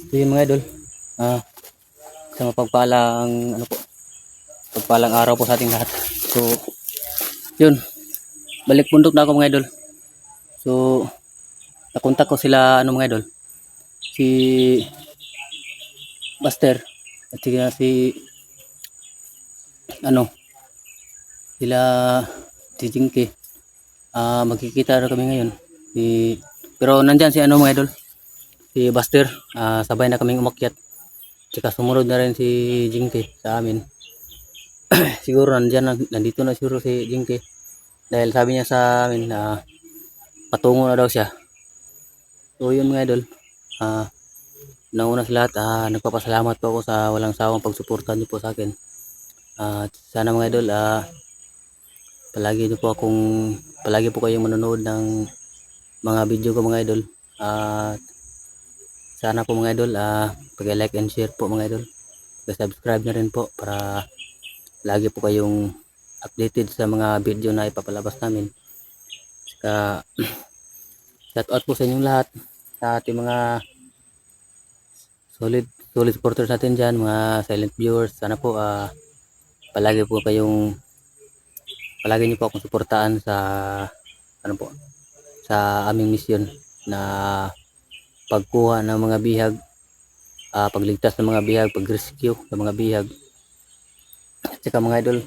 So yun mga idol, sa mapagpalang pagpalang araw po sa ating lahat. So yun, balik bundok na ako mga idol. So nakontak ko sila mga idol, si Buster at si sila si Jinky. Magkikita na kami ngayon. Pero nandyan si mga idol, si Buster. Sabay na kaming umakyat. Tsaka sumunod na rin si Jinky sa amin. Siguro nandito na siguro si Jinky. Dahil sabi niya sa amin na patungo na daw siya. So yun mga idol. Nauna sa lahat, nagpapasalamat po ako sa walang sawang pagsuporta niyo po sa akin. Sana mga idol, palagi po kayong manonood ng mga video ko mga idol. Sana po mga idol, pag-like and share po mga idol. Pag-subscribe na rin po para lagi po kayong updated sa mga video na ipapalabas namin. Saka shout out po sa inyong lahat, sa ating mga solid supporters natin dyan, mga silent viewers. Sana po palagi niyo po akong suportahan sa sa aming misyon na pagkuha ng mga bihag, pagligtas ng mga bihag, pag-rescue ng mga bihag. At saka mga idol,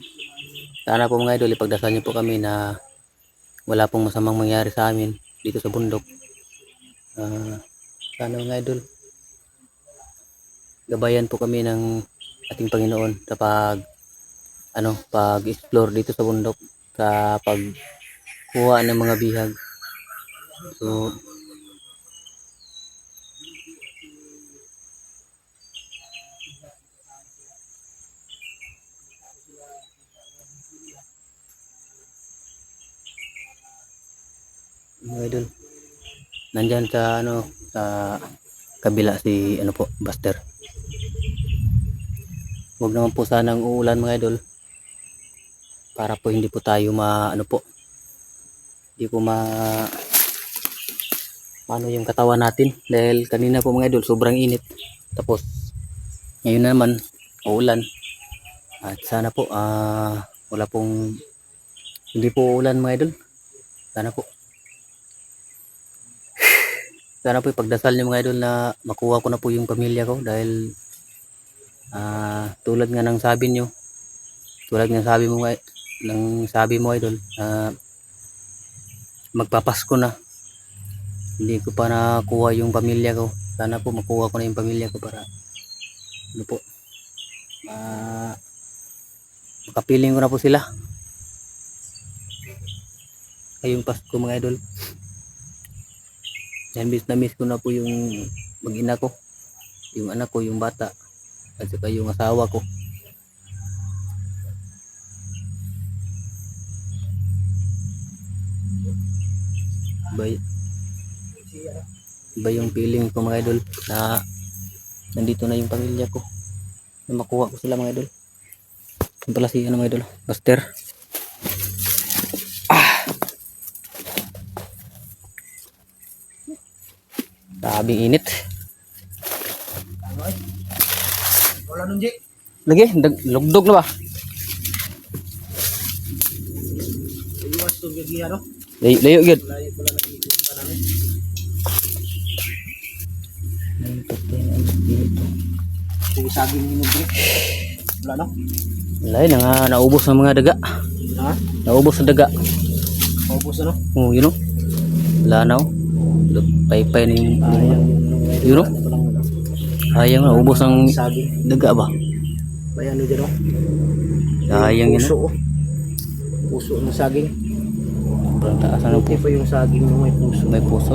sana po mga idol, ipagdasal niyo po kami na wala pong masamang mangyari sa amin dito sa bundok. Sana mga idol, gabayan po kami ng ating Panginoon sa pag-explore dito sa bundok, sa pagkuha ng mga bihag. So mga idol, nandyan sa sa kabila si Buster. Huwag naman po sanang uulan mga idol, para po hindi po tayo hindi po yung katawan natin, dahil kanina po mga idol sobrang init, tapos ngayon naman uulan. At sana po hindi po uulan mga idol. Sana po ipagdasal niyo mga idol na makuha ko na po yung pamilya ko, dahil tulad nga ng sabi niyo, sabi mo idol, magpapasko na, hindi ko pa nakuha yung pamilya ko. Sana po makuha ko na yung pamilya ko para makapiling ko na po sila ngayong Pasko mga idol. Miss na miss ko na po yung mag-ina ko, yung anak ko, yung bata, at saka yung asawa ko. Iba yung feeling ko mga idol, na nandito na yung pamilya ko, na makuha ko sila mga idol. Yung pala si mga idol, Buster. Sabing init. Wala nun, Jay. Lagi, lugdog na ba? Iwas to gigi ano? Layo gid. Layo pala nag-iikot namin. Kung saging hinog Jay. Wala no? Lain nga naubos ng mga daga. Ha? Naubos ng daga. Maubos ano? Oh, yun o. Wala na o. Paypay na yung yun o. Sayang na, ubos ang saging. daga ba? May ano dyan o? Sayang yun Puso o. Puso ng saging. Sobrang taas na Hindi po. pa yung saging na may puso. May puso.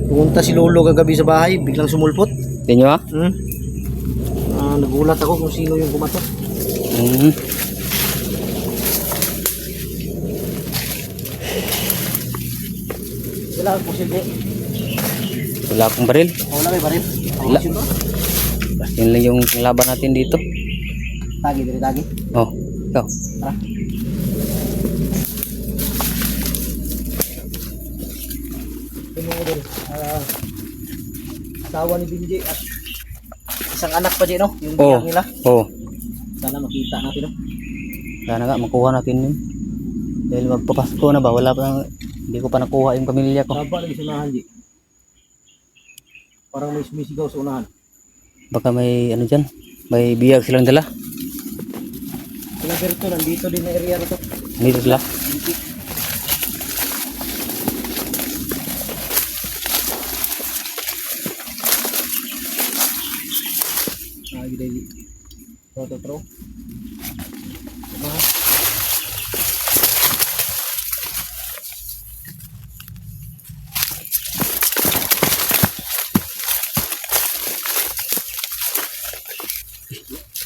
Pumunta si Lolo kagabi sa bahay, biglang sumulpot. Tingnan nyo ha? Nagulat ako kung sino yung kumatok. Wala akong posible. Wala akong baril. Wala may baril. Wala. Yun lang yung laban natin dito. Tagi, dari tagi. Oh, ikaw. Tara. mga idol. Asawa ni Binji at isang anak pa din, no? Yung Oh. biyag nila. Oh. Sana makita natin, no? Sana nga makuha natin yun. Dahil magpapasko na ba? Wala pa, hindi ko pa nakuha yung pamilya ko. Taba lagi sa unahan, Ji. Parang may sumisigaw sa unahan. Baka may ano dyan, may biyag silang dala. Sila Berto, nandito din na area na to. Dito sila. Binji. Gede. Pro. Nah.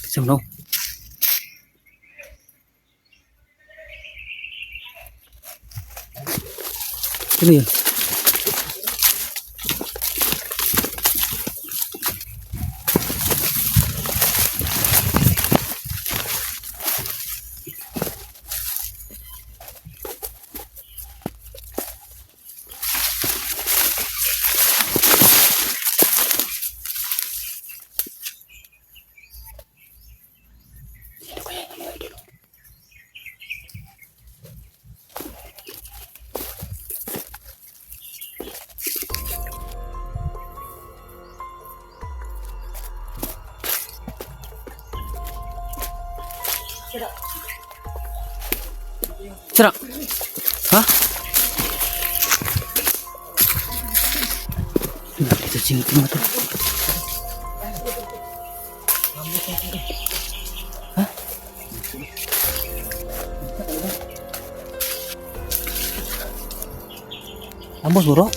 Xem đâu. Cái gì? Sira. Hah? Dito singking mo to. Hah? Ambos bro?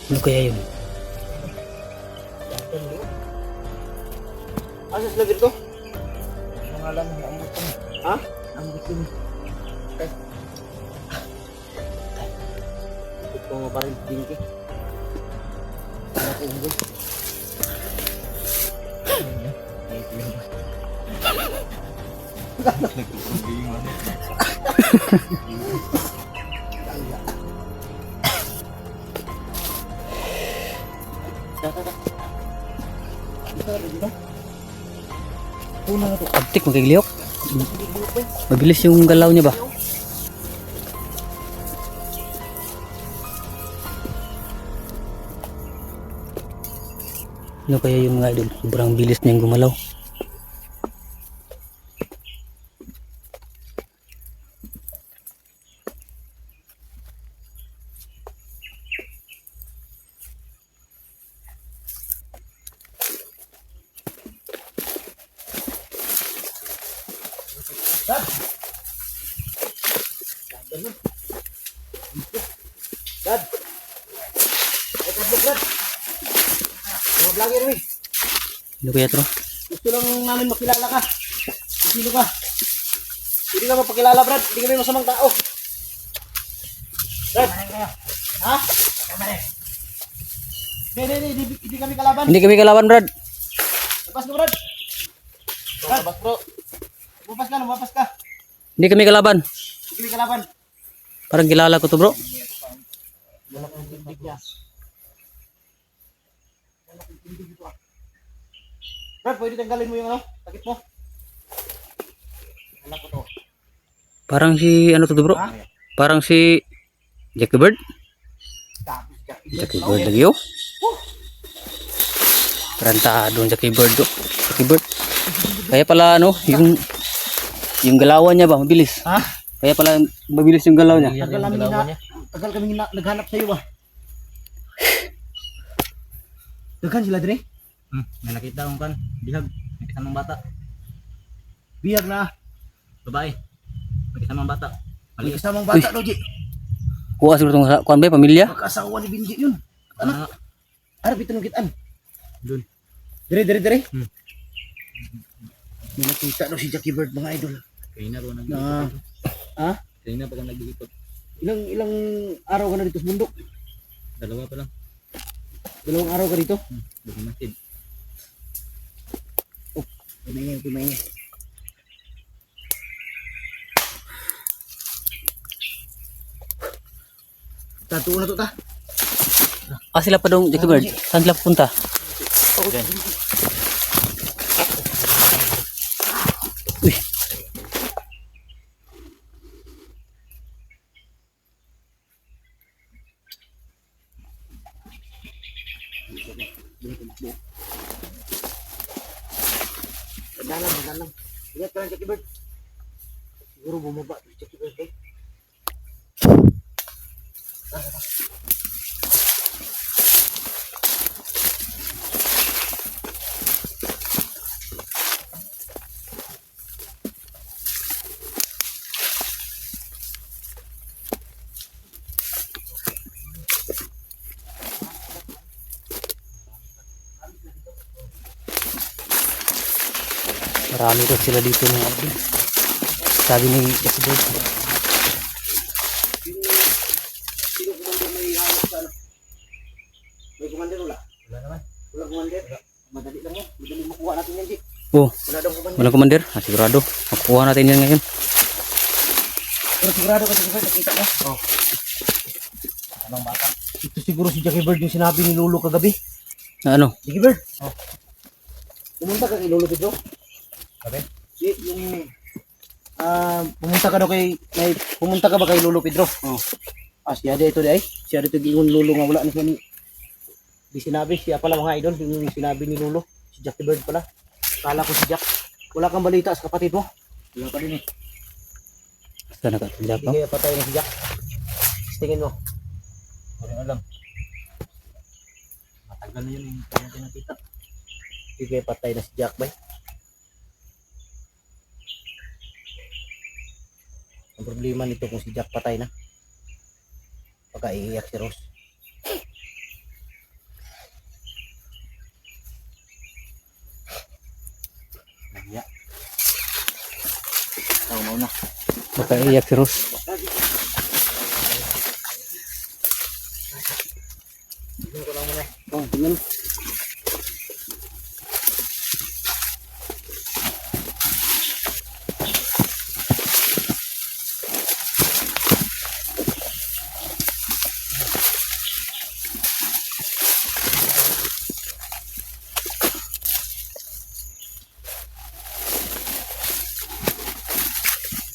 Ano kaya yun? Asa sila Berto? Pangalan ng ambot ko. Ha? Ambot ko. Okay. Ito mo pa rin Binji. Ano ko unggoy? Abtik magkagiliok. Mabilis yung galaw niya ba? Ano kaya yung mga idol? Sobrang bilis niyang gumalaw. Dad. Dad. Mga vlogger, we. Ano kaya to? Gusto lang namin makilala ka. Kung sino ka? Hindi ka mapakilala, Brad. Hindi kami masamang tao. Brad. Ha? Hindi kami kalaban. Hindi kami kalaban, Brad. Lepas ka, Brad. Brad. Lepas, bro. Lumapas ka. Hindi kami kalaban. Hindi kami kalaban. Parang kilala ko to, bro. Wala kang tindig niya. Brad, pwede tanggalin mo yung ano? Takip mo. Anak ko to. Parang si ano to, bro? Ha? Parang si Jackie Bird. Tapos ka. Jackie Bird lagi yo. Tarantado yung Jackie Bird do. Jackie Bird. Kaya pala ano, yung galawan niya ba mabilis. Ha? Kaya pala mabilis yung galaw niya. Tagal kami naghanap sa iyo ba? Daghan sila dire? May nakita akong kan, bihag, may kasamang bata, Biyag na. babae, may kasamang bata. May Maliit. kasamang bata do, Ji. Kuha siguro itong kuhan ba, pamilya? Magkasawa ni Binji yun. Ano? Arap ito nung kitaan. Doon. Dire. Hmm. May nakita daw si Jackie Bird mga idol. Kaya na po Na, nag-iikot. ha? Kaya na po nag-iikot. Ilang araw ka na dito sa bundok? Dalawa pa lang. 2 araw ka dito? Bumimatid. Pumaingay. Tatuo na to ta. Sila pa dong, Jackie Bird. Saan sila pupunta? Uy. Dalam. Ingat ka lang, Jackie Bird. Siguro bumaba to si Jackie Bird. Marami daw sila dito ng abdi. Sabi ni Jackie Bird. Sino commander may hawak sa ano? May commander wala? Wala naman. Wala commander? Madali lang yan. Madali makuha natin yan, Jake. Oh, Wala daw commander. walang commander. Sigurado. Makukuha natin yan ngayon. Pero sigurado ka, Jackie Bird, nakita mo? Oo. Anong bata? Ito siguro si Jackie Bird yung sinabi ni Lolo kagabi. Na ano? Jackie Bird? Oo. Pumunta ka kay Lolo Pedro? Sabi? Yung pumunta ka daw pumunta ka ba kay Lolo Pedro? Oo. Siya dito di ay. Siya dito gingon Lolo nga wala na siya ni di sinabi siya pala mga idol yung sinabi ni Lolo. Si Jackie Bird pala. Kala ko si Jack. Wala kang balita sa kapatid mo? Wala pa din eh. Saan nakatulak Hindi ko? kaya patay na si Jack. Tingin mo. Wala na alam. Matagal na yun yung kanyang nakita. Hindi kaya patay na si Jack ba? Ang problema nito kung si Jack patay na. Pagka iiyak si Rose. Nagya. Mau na. Baka iyak si Rose. Tingnan ko lang muna. Oh, tingnan.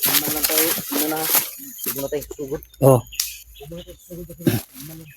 Tingnan lang tayo. Muna. Siguro tayo susugod. Oh, Muna tayo susugod. Tingnan lang.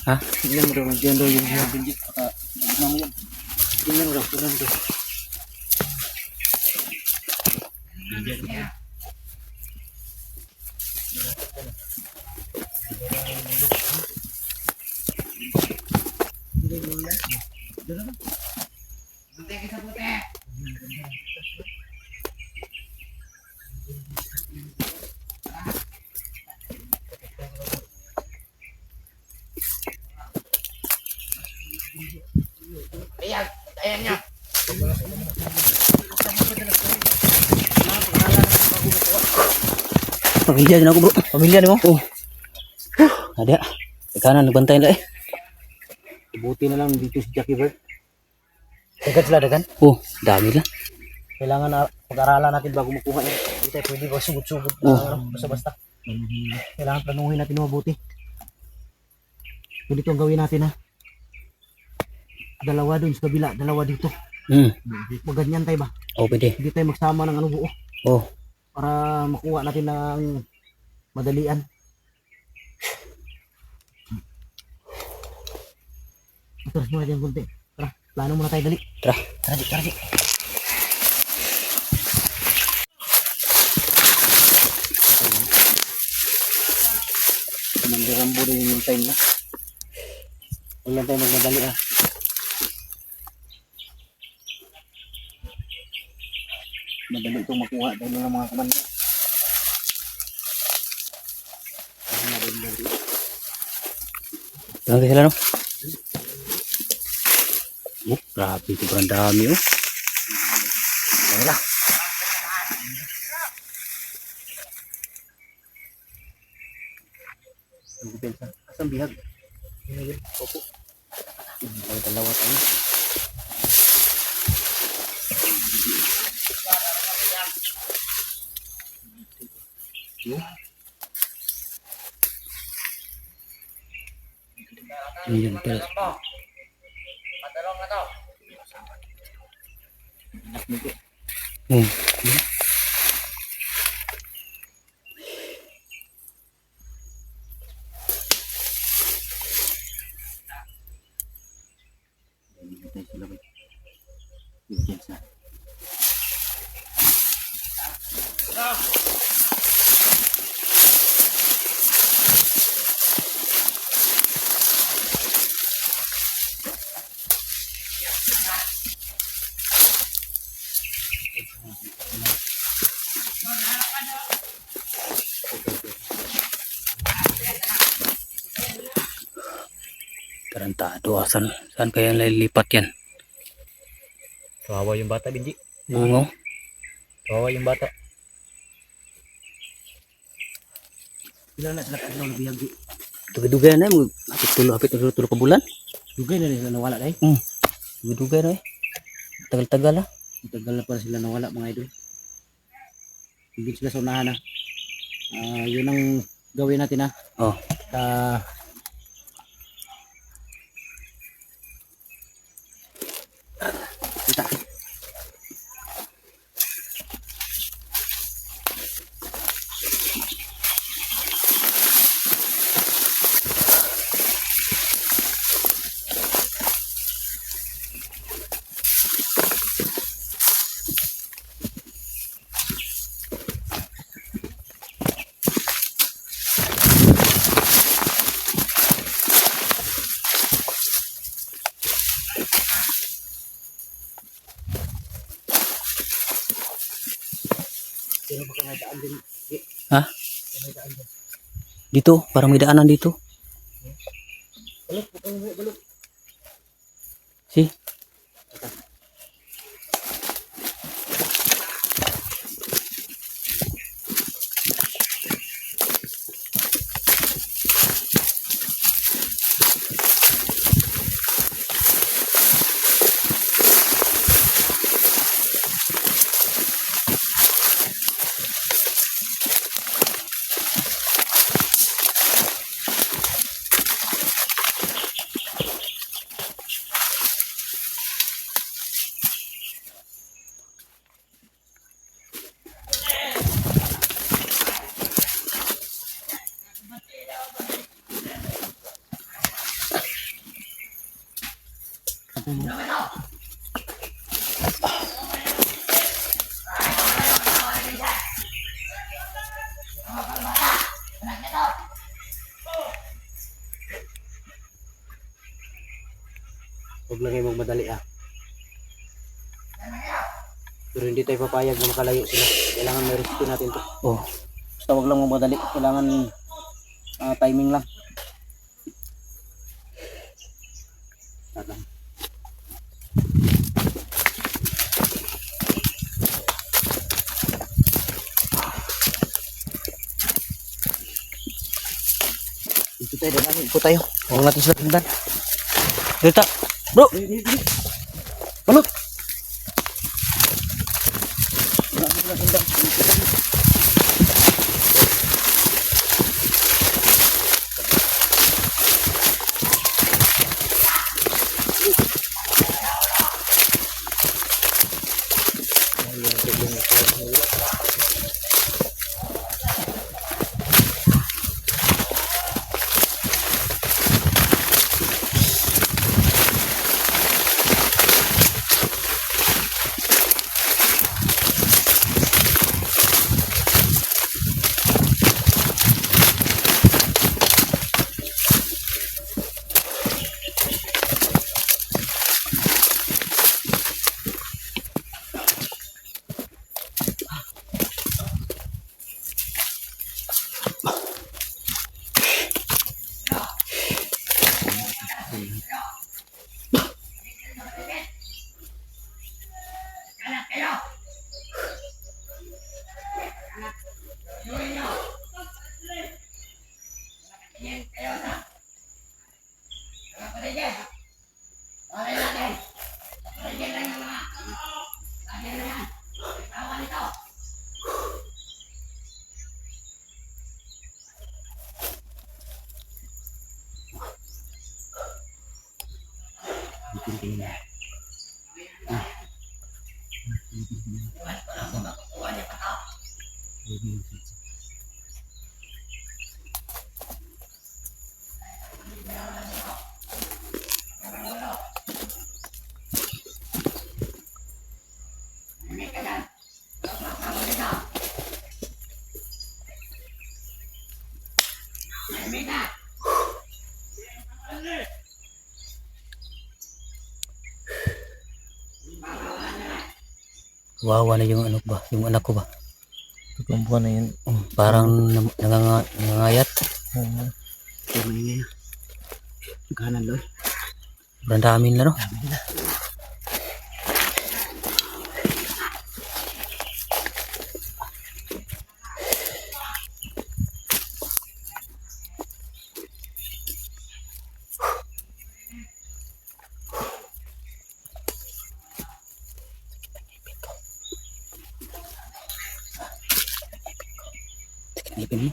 ha? Tingnan mo daw. Nandiyan daw yung sinabi ni Jack. Tingnan mo yan. Tingnan mo daw. Tingnan mo daw. Pamilya din ako bro. Pamilya ni mo? Oh. Ada. Ikanan nagbantay na eh. Buti na lang dito si Jackie Bird. Dagan sila, dagan. Oh, dami lang. Kailangan na pag-aralan natin bago makuha yan. Hindi tayo pwede ba sugod-sugod na basta-basta. Kailangan planuhin natin mabuti. Ganito ang gawin natin ha. Dalawa dun sa kabila, dalawa dito. Maganyan tayo ba? Oh, pwede. Hindi tayo magsama ng ano buo. Oh, Para makuha natin ng madalian. Atras muna dyan kunti. Tara, plano muna tayo dali. tara. Tara, di. Hindi rambo rin yung time na. Huwag lang tayo magmadali ah. Madali itong makuha tayo ng mga kamanda. Lang sila no. Oh, grabe, sobrang dami oh. Wala. Ang depensa. Asang bihag? Bihag. Opo. Dalawa tayo. Ayun, pero hmm. Depensa. Tarantado ah. Saan kaya nalilipat yan? Kawawa yung bata, Benji. Oo. Kawawa yung bata. Sila na sila kadlaw na bihag. Dugay-dugay na mo. Hapit tulo ka bulan. Dugay na rin sila nawala dahil. Dugay-dugay na eh. Tagal-tagal ah. Tagal na para sila nawala mga idol. Hindi sila sa unahan na. Yun ang gawin natin ha. Oh. Kita. Pero baka may daan din. Ha? May daan din. Dito, parang may daanan dito. Balok, balok. Si. Huwag lang kayo magmadali ah. Pero hindi tayo papayag na makalayo sila. Kailangan may rescue natin to. Oh. Basta huwag lang magmadali. Kailangan timing lang. Tatang. Dito tayo, dadami po tayo. Huwag natin sila tingnan. Dito. Bro. Balot! Wawa na yung ano ba, yung anak ko ba. Tatlong buwan na yun. Parang nangangayat. Kaya maingay na. Kanan Lord. Sobrang dami nila, no? Ipin mo.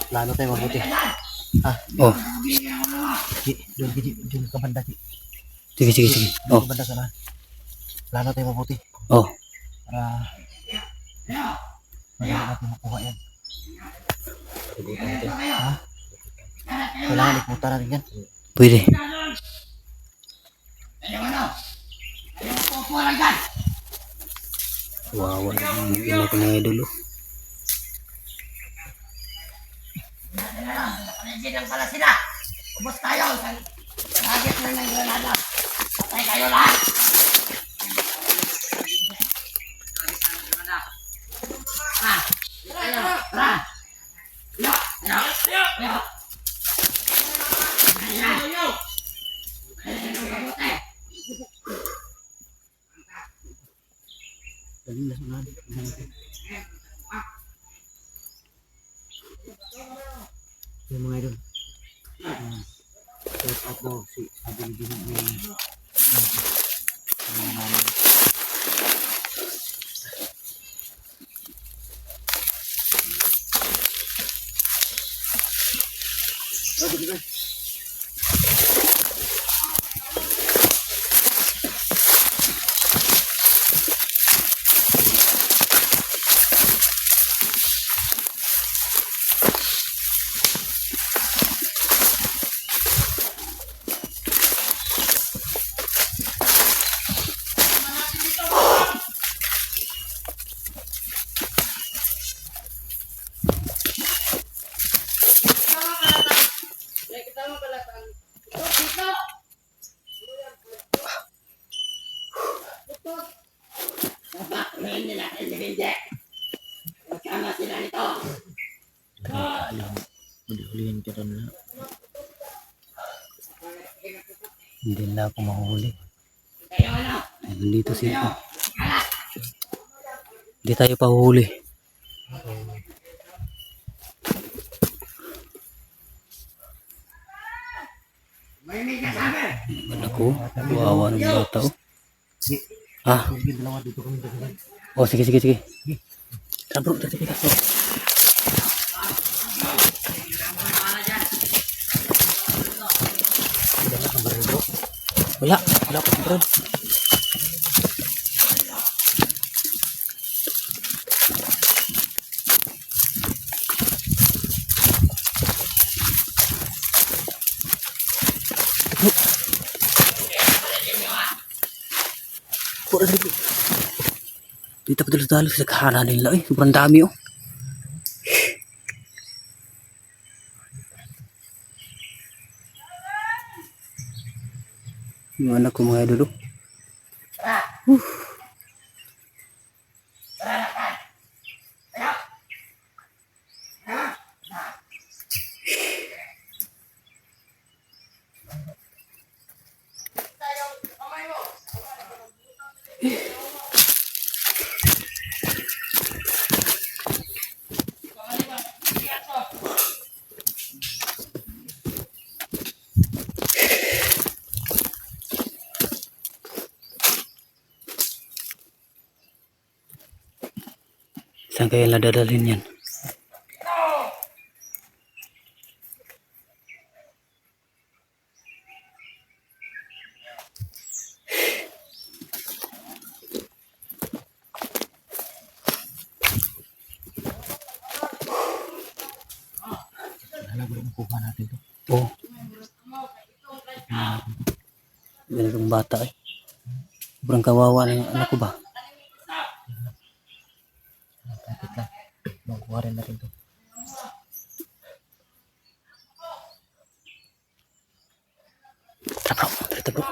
Plano tayo mabuti. Oh, Doon ka banda. sige. Oh, Doon ka banda sana. Plano tayo mabuti. oh. Para magawa natin makuha yan. Ha? Kailangan ikutan natin yan. Pwede. Wawa yung anak ko na idol. Panigid lang pala sila. Ubos tayo. Target na ng granada. Patay kayo lahat. Dali na sunod. Yung mga idol. Set up daw si Abel din yung Huli-hulihin ka rin na. Hindi na ako mahuli. Nandito sila. Hindi tayo pahuli. Anak ko, wawa ng bata, oh. Ah. Oh, sige. Tara bro, tara. Wala ko bro. Dito pa dalo sa kahanan nila, eh. Sobrang dami, oh. Yung anak ko mga idol, oh. Saan kaya nadadalhin yan? Kuha natin to. Oo. Ganitong bata eh. Sobrang kawawa ng anak ko ba? Kapit lang. Makuha rin natin to. Tara bro, tara bro.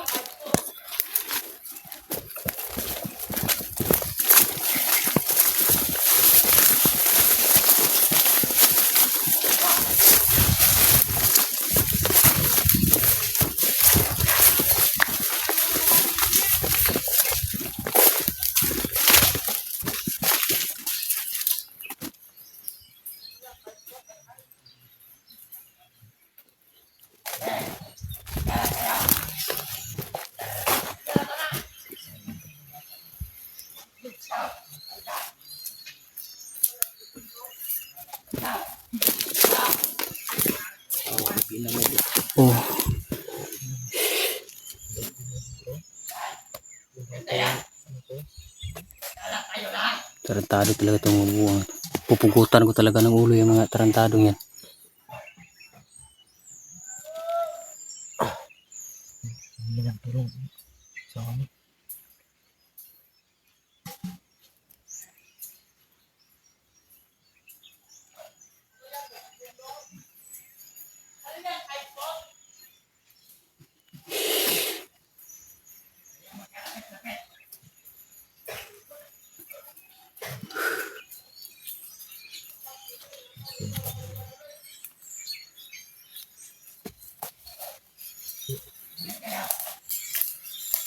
Oh. Tarantado talaga itong buwang. Pupugutan ko talaga ng ulo yung mga tarantadong yan. Hindi lang tulong. So, ano?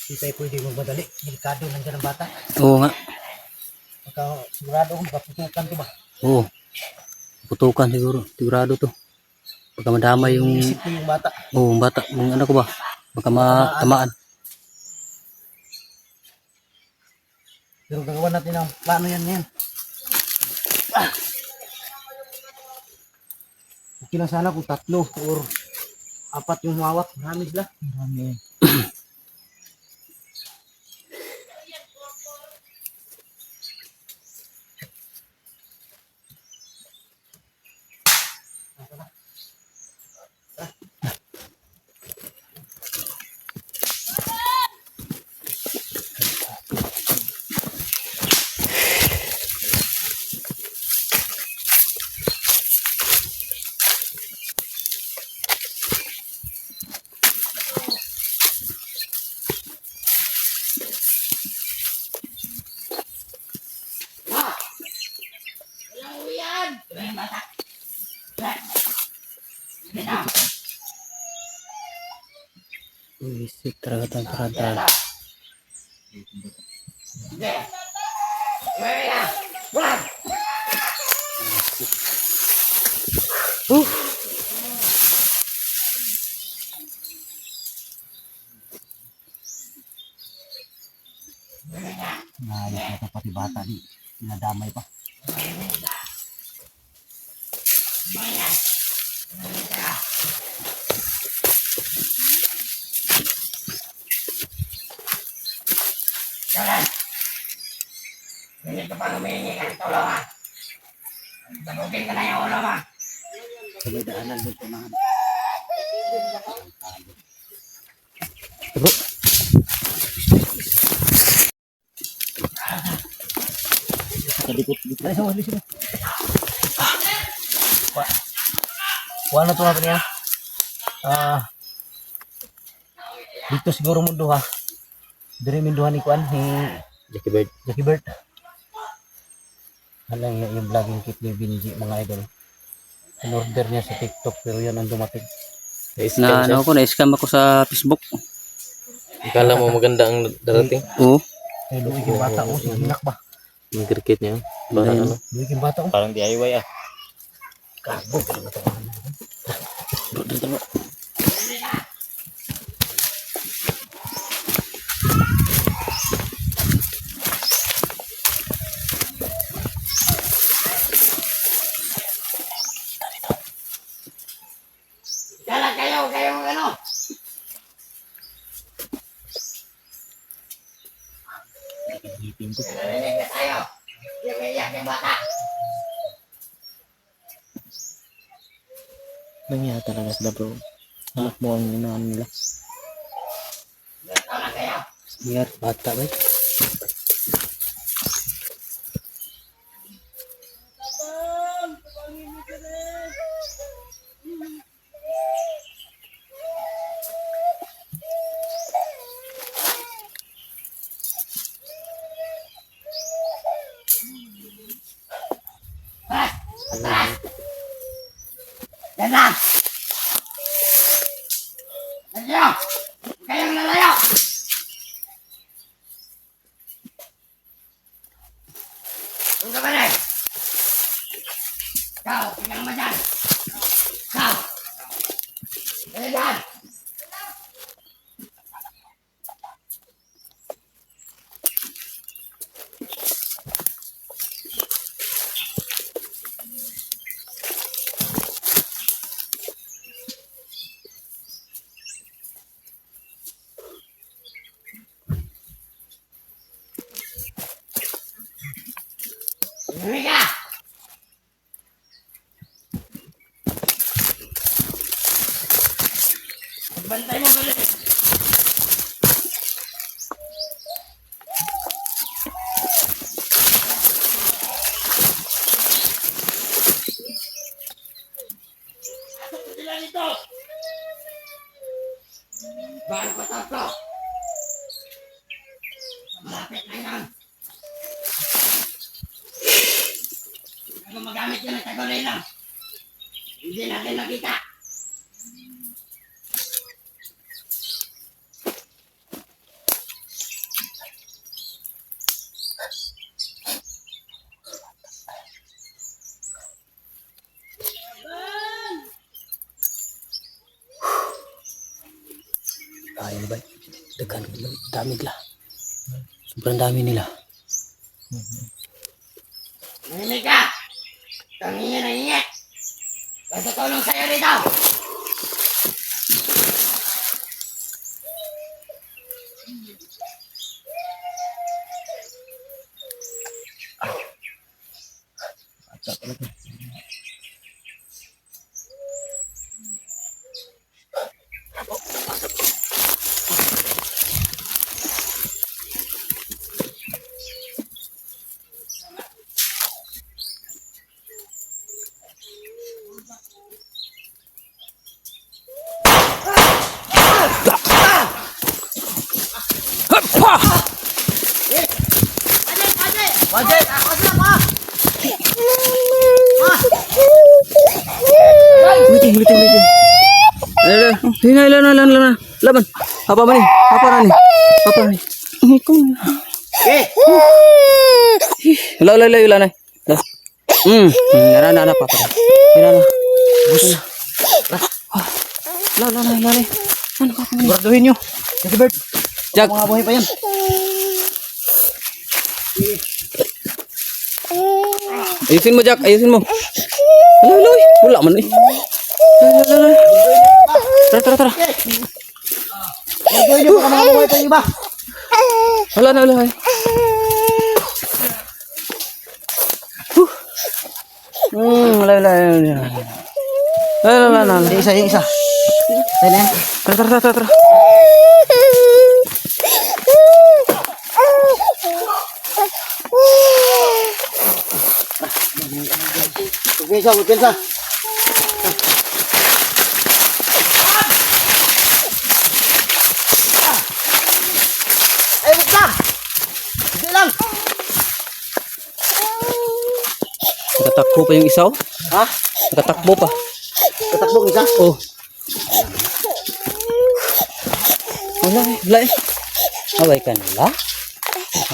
Hindi tayo pwede magmadali. Delikado nandiyan ang bata. Oo nga. Pagka sigurado kung paputukan to ba? Oo. Putukan siguro. Sigurado to. Baka madama yung... Isip ko yung bata. Oo, yung bata. Yung anak ko ba? Baka matamaan. Pero gagawa natin ang plano yan. Okay lang sana kung 3 or 4 yung mawak. Marami sila. Marami. Isip talaga itong tarantado. Nayos na ito pati bata di. Nadamay pa. Hindi ka pa humihingi ng tulong ha. Sabugin ka na yung ulo mo. Sabay daanan doon sa mga. Bro. Kadikot. Ay, sama sila. Kuha na ito natin yan. Dito siguro mo duha. Dari minduhan ni Kuan ni Jackie Bird. Halang yung vlogging kit ni Binji mga idol. In-order niya sa TikTok pero yan ang dumating. Na ano ko, na-scam ako sa Facebook. Akala mo maganda ang darating? Oo. Ay, luwig yung bata o, hinak ba? Yung cricket niya. Parang ano? Luwig yung bata o. Parang DIY ah. Kago, pero ito. Bro, dito bro. Narinig na tayo. Hindi umiiyak yung bata. Nangyari talaga sila bro. Anak mo ang inaan nila. Ilan taon na kayo? Biar bata ba? Yan lang! Nandiyo! Huwag kayong lalayo! Doon ka ba rin? Ikaw, tingnan mo dyan! Ikaw! Dali dyan! Umuwi ka! Bantay mo ulit! Ano sila nito? Bakit ko to? Malapit na yan! Kung magamit yun ng taguloy lang, hindi natin makita. Ay, ano ba? Daghan, dami nila. Sobrang dami nila. Nanginig ka! Tangingin na ingit! Basta tulong sa'yo rito! Wajib! Ako sa pa! Biting. Laban. Apa ba ni? Apa na ni? Eh! Wala na. Nara pa pa. Bus. La. Ano ka pa? Siguraduhin nyo. Kasi Bert, Jack. mga buhay pa yan. Ayusin mo, Jack. Wala. Wala man eh. Wala. Tara. Siguraduhin nyo baka mga buhay pa yung iba. Wala na. Wala. Yung isa. Tayo na yan. Tara. Bulpensa. Ay, wag lang! Hindi lang! Nakatakbo pa yung isa, oh. Ha? Nakatakbo pa. Tatakbong isa? Oh. Wala eh. Haway ka nila?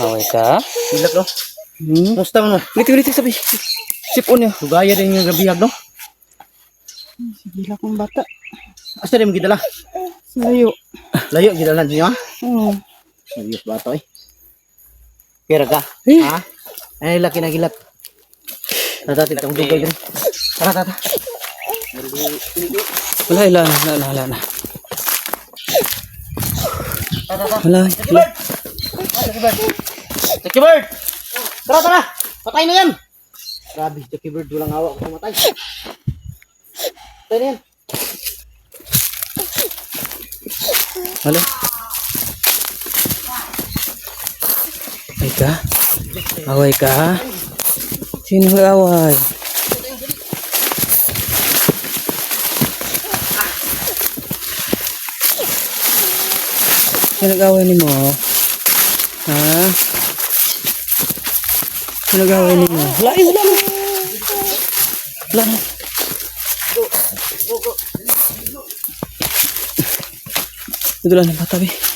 Haway ka? Hilak, no? Musta mo, no? Ulit sabi. Sipon niya. Tugaya din yung gabihag, no? Gila kong bata. Asa rin mo gidala? Layo. Layo, gidalan niyo, ha? Oo. Serious bata, eh. Kira ka? Eh. Ha? Ay, laki na gilat. Tara, titang dugay din. Tara. Wala na. Tara. Wala. Sige, Bert! Jackie Bird! Tara, tara! Patay na yan! Grabe, Jackie Bird, walang awa kung matay. Patay na yan. Halo. Away ka? Away ka? Sino away? Sino away ni mo? Ha? Sino away ni mo? Wala eh, wala na. Wala na. Ito lang ng bata, be.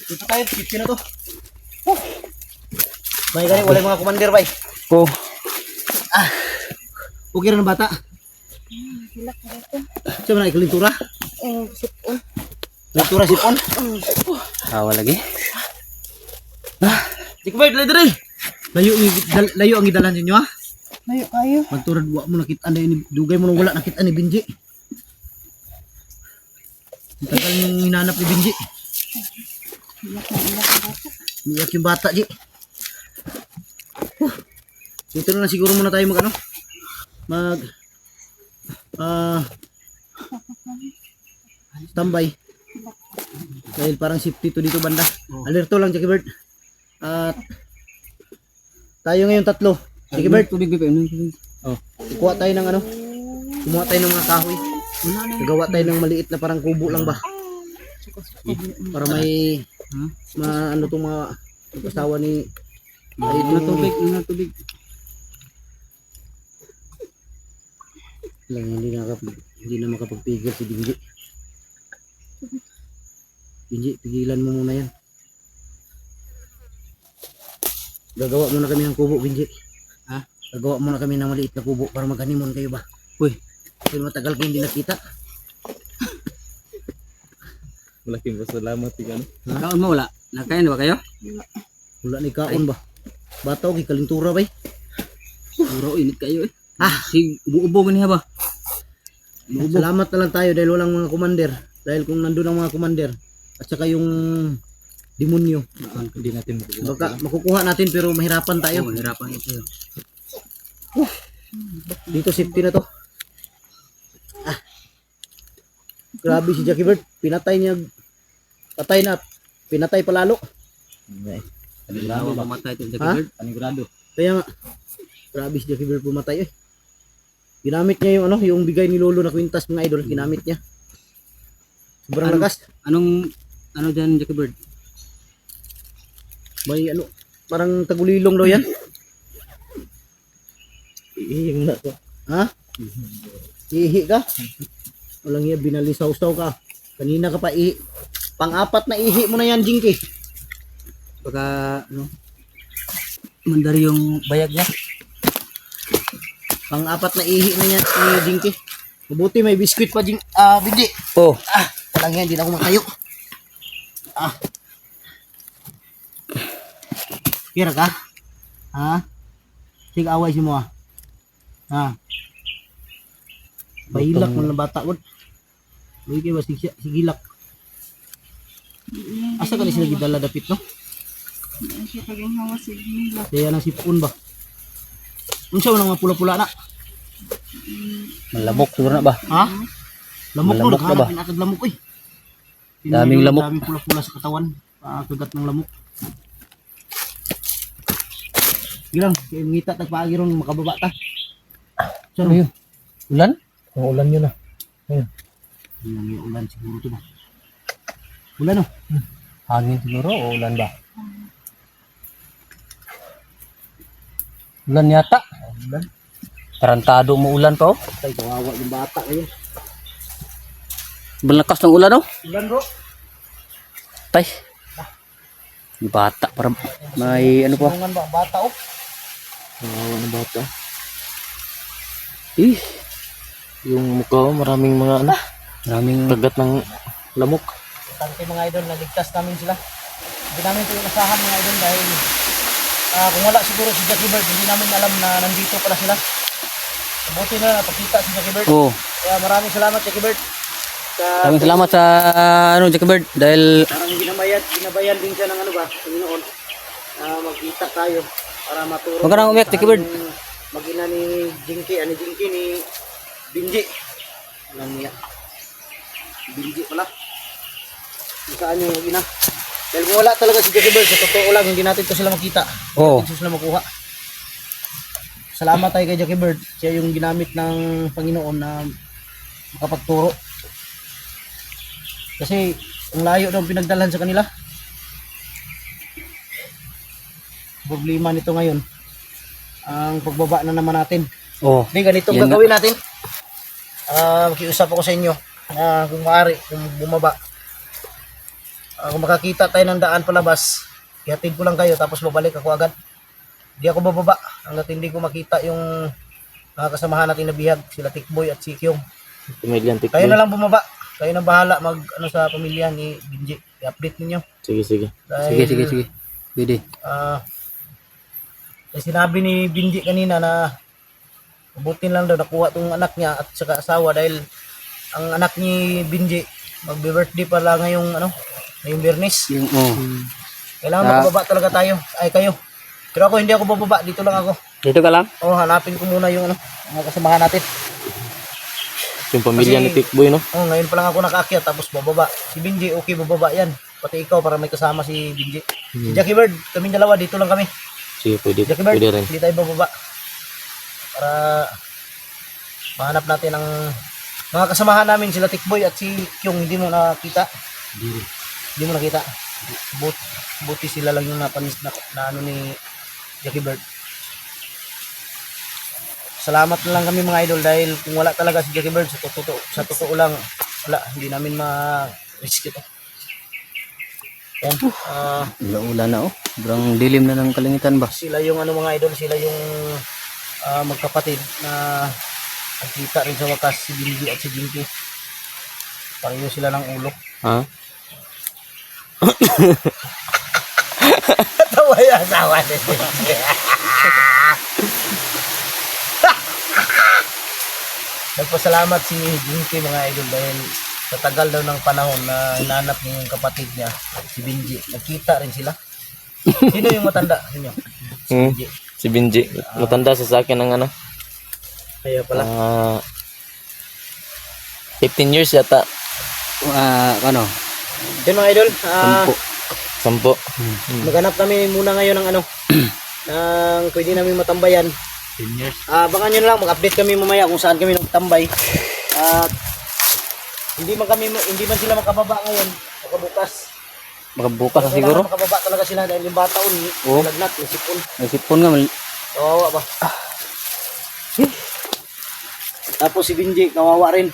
Dito tayo, 50 na to. May gani, wala mga commander, bay. Oh. Okay na ng bata. Siya na ikalintura? Sipon. Lintura sipon? Awa lagi. Jackie Bird, dali. Layo ang idalan ninyo, ha? Layo kayo. Magturad, wa mo nakita na yun. Dugay mo nung wala nakita ni Binji. Ang tagal yung hinanap ni Binji. Iyak yung bata, Ji. Dito na lang siguro muna tayo standby. Dahil parang safety to dito banda. Alerto lang, Jackie Bird. At tayo ngayon 3. Jackie Bird, Tubig, be. Tubig. kuha tayo ng kumuha tayo ng mga kahoy. Nagawa tayo ng maliit na parang kubo lang ba? Para may ano tong mga asawa ni ay Tubig, tubig. lang hindi na makapagpigil si Binji. Binji, pigilan mo muna yan. Gagawa muna kami ng kubo, Binji. Ha? Gagawa muna kami ng maliit na kubo para maghanimon kayo ba? Uy, Kasi matagal kayo hindi nakita. Malaking pasalamat ikaw. kaon mo wala? Nakain na ba kayo? Wala ni kaon ba? Bataw, kalintura ba? Puro init kayo eh. Si ubo-ubo niya ba? Salamat na lang tayo dahil walang mga commander. Dahil kung nandun ang mga commander at saka yung demonyo, Hindi natin baka makukuha natin pero mahirapan tayo. Mahirapan ito. Dito safety na to. Grabe si Jackie Bird. Pinatay niya. Patay na. Pinatay palalo. Panigurado mamatay ito sa Ha? bird. Panigurado. Kaya nga. Grabe si Jackie Bird pumatay eh. Ginamit niya yung yung bigay ni Lolo na kwintas mga idol. Ginamit niya. Sobrang lakas. Anong dyan, Jackie Bird? May parang tagulilong daw yan. Ihi na to. Ha? Ihi ka? Walang iya, binalisaw-saw ka. Kanina ka pa ihi. Pang-apat na ihi mo na yan, Jinky. Baka, mandari yung bayag niya. Pang-apat na ihi na yan ni Jinky. Mabuti may biskwit pa, Bindi. Oh. Walang yan, hindi na ako makayo. Kira ka? Ha? Sige, away si mo, ha? Bahilak mo na bata, wad. Uy, kayo ba, sigilak. Asa ka na sila gidala dapit, no? Siya kaging hawa si Gila. Kaya nang sipon ba? Unsa man ang mga pula-pula na? Malamok siguro na ba? Ha? Lamok no, Malamok na ba? pinakag lamok eh. Daming lamok. Daming pula-pula sa katawan. Kagat ng lamok. Gilang, kaya ngita tagpaagi ron makababa ta. Ano yun? Ulan? Ang ulan yun May ulan siguro to ba? Ulan no? Hangin siguro o ulan ba? Ulan yata. Ulan? Tarantado mo ulan pa oh. Tay, kawawa yung bata kayo. Balakas ng ulan oh. Ulan bro. Tay. Yung bata para may ano pa. Tungan ba ang bata oh? Kawawa na bata. Eh, Yung mukha, maraming mga ano, maraming kagat ng lamok. Tante mga idol, naligtas namin sila. Hindi namin ito inasahan mga idol dahil kung wala siguro si Jackie Bird, hindi namin alam na nandito pala sila. Mabuti na napakita si Jackie Bird. oh, Kaya maraming salamat Jackie Bird. maraming salamat sa Jackie Bird dahil Parang ginabayan din siya ng ano ba, Panginoon. Magkita tayo para maturo. Huwag ka nang umiyak, Jackie Bird. Mag-ina ni Jinky, ni Binji. Alam niya. Binji pala. Kung saan yung mag-ina. Dahil kung wala talaga si Jackie Bird, sa totoo lang, hindi natin ito sila makita. oh, Hindi sila makuha. Salamat tayo kay Jackie Bird. Siya yung ginamit ng Panginoon na makapagturo. Kasi ang layo daw pinagdalhan sa kanila. Problema nito ngayon ang pagbaba na naman natin. oh, Hindi, ganito Yan gagawin natin. Makiusap ako sa inyo na kung maaari, kung bumaba. Kung makakita tayo ng daan palabas, ihatid ko lang kayo tapos babalik ako agad. Hindi ako bababa hanggat hindi ko makita yung mga kasamahan natin na bihag, sila Tikboy at si Kyong. Pamilyan tikboy. Kayo na lang bumaba. Kayo na bahala mag ano sa pamilya ni Binji. I-update ninyo. Sige, sige. Dahil, sige. Pwede. Sinabi ni Binji kanina na mabutin lang daw nakuha tong anak niya at saka asawa dahil ang anak ni Binji magbe-birthday pala ngayong ngayong Biyernes. Yung, oh, Kailangan makababa talaga tayo. Ay kayo. Pero ako hindi ako bababa, dito lang ako. dito ka lang? Hanapin ko muna yung mga kasamahan natin. Yung pamilya ni Tikboy, no? Ngayon pa lang ako nakaakyat tapos bababa. Si Binji, okay bababa yan. Pati ikaw para may kasama si Binji. Si Jackie Bird, kaming dalawa dito lang kami. Sige, pwede. Jackie Bird, Pwede rin. hindi tayo bababa. Para mahanap natin ang mga kasamahan namin, sila Tikboy at si Kyung. Hindi mo nakita? Hindi mo nakita? Buti sila lang yung napanis na ano ni Jackie Bird. Salamat na lang kami mga idol dahil kung wala talaga si Jackie Bird, sa totoo lang, wala, hindi namin ma-risk ito. Yan. Ula na, oh. Sobrang dilim na ng kalangitan ba? Sila yung mga idol, sila yung magkapatid na nagkita rin sa wakas, si Binji at si Jinky. Pareho sila ng ulo. Ha? Tawa yung asawa ni Nagpasalamat si Jinky mga idol dahil sa tagal daw ng panahon na hinanap niya yung kapatid niya, si Binji. Nagkita rin sila. Sino yung matanda ninyo? Si Hmm. Binji. Si Binji. Matanda sa akin ng ano? Kaya pala. 15 years yata. Ano? Yun mga idol, 10. maghanap kami muna ngayon ng ng pwede namin matambayan. 10 years. Abangan nyo na lang, mag-update kami mamaya kung saan kami nagtambay. At hindi man sila makababa ngayon, bukas. Baka bukas na siguro? Makababa talaga sila dahil yung bataon, Oo. lagnat, yung sipon. May sipon nga. Kawawa ba? Tapos si Binji, kawawa rin.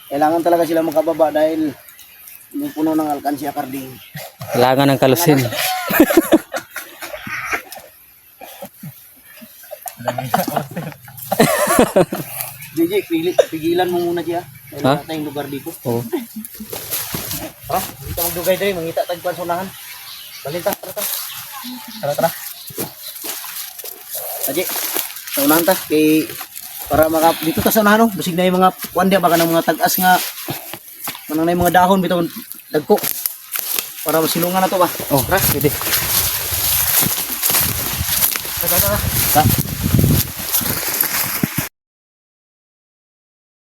Kailangan talaga sila makababa dahil yung puno ng alkansya karding. Kailangan ng kalusin. Binji, pigilan mo muna siya. Dahil Ha? wala tayong lugar dito. Oh. Tara, dito magdugay tayo, mangita tayo pa sa unahan. Balita, tara. Aji, sa unahan ta, kay para dito ta sa unahan, no? Basig na yung mga kuandya, baka ng mga tag-as nga, manang na yung mga dahon, bitaw, dagko. Para masilungan na to ba? Oh, Tara, pwede. tara.